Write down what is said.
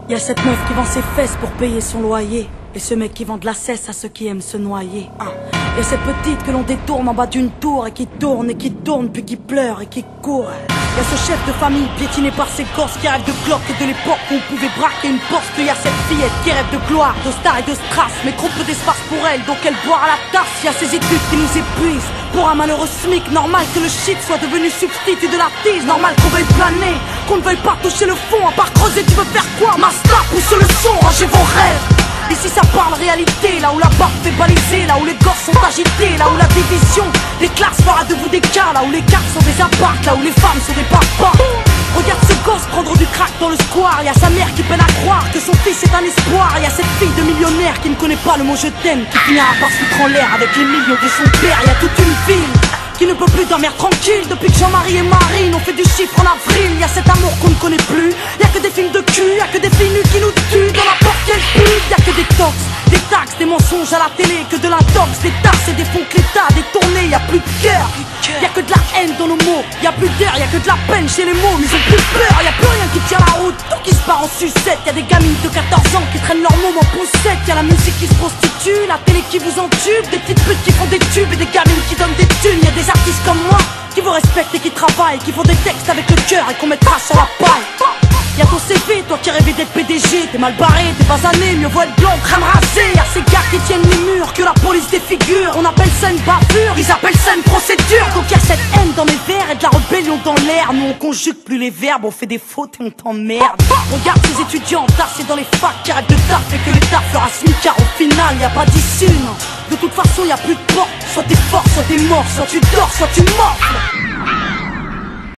Y'a cette meuf qui vend ses fesses pour payer son loyer, et ce mec qui vend de la cesse à ceux qui aiment se noyer. Y'a cette petite que l'on détourne en bas d'une tour et qui tourne puis qui pleure et qui court. Y'a ce chef de famille piétiné par ses gosses qui rêve de cloque et de l'époque où on pouvait braquer une Porsche. Y'a cette fillette qui rêve de gloire, de star et de strass, mais trop peu d'espace pour elle, donc elle boit à la tasse. Y'a ces études qui nous épuisent pour un malheureux SMIC. Normal que le shit soit devenu substitut de la tise. Normal qu'on veuille planer, qu'on ne veuille pas toucher le fond. À part creuser, tu veux faire quoi? Master, pousse le son, rangez vos rêves. Ici ça parle réalité, là où la barre fait baliser, là où les gosses sont agités, là où la division des classes fera de vous des cas, là où les cartes sont des apparts, là où les femmes sont des papas. Regarde ce gosse prendre du crack dans le square. Y'a sa mère qui peine à croire que son fils est un espoir. Y'a cette fille de millionnaire qui ne connaît pas le mot je t'aime, qui finira par se foutre en l'air avec les millions de son père. Y'a toute une ville qui ne peut plus dormir tranquille depuis que Jean-Marie et Marine ont fait du chiffre en avril. Y'a cet amour qu'on ne connaît plus, y'a que des films de cul, y'a que des filles nues qui nous tuent dans n'importe quelle pub. Y'a que des tox, des taxes, des mensonges à la télé, que de l'intox, des tasses et des fonds que l'État a détournés. Y'a plus de cœur, y'a que de la haine dans nos mots, y'a plus d'air, y'a que de la peine chez les mots, mais ils ont plus peur, y'a plus rien qui tient la route, tout qui se part en sucette. Y'a des gamines de 14 ans qui traînent leur môme en poussette, y'a la musique qui se prostitue, la télé qui vous entube, des petites putes qui font des tubes et des gamines qui donnent des thunes. Y'a des artistes comme moi qui vous respectent et qui travaillent, qui font des textes avec le cœur et qu'on mettra sur la paille. Y'a ton CV, toi qui rêvais d'être PDG, t'es mal barré, t'es pas basané, mieux vaut être blanc, crâne rasé. Y'a ces gars qui tiennent les murs, que la police défigure, on appelle ça une bavure, ils appellent ça une procédure. Donc y'a cette haine dans mes vers et de la rébellion dans l'air. Nous on conjugue plus les verbes, on fait des fautes et on t'emmerde. Regarde ces étudiants tassés dans les facs qui arrêtent de taf et que l'État fera smicard. Au final y'a pas d'issue, non. De toute façon y'a plus de porte, soit t'es fort, soit t'es mort, soit tu dors, soit tu mords.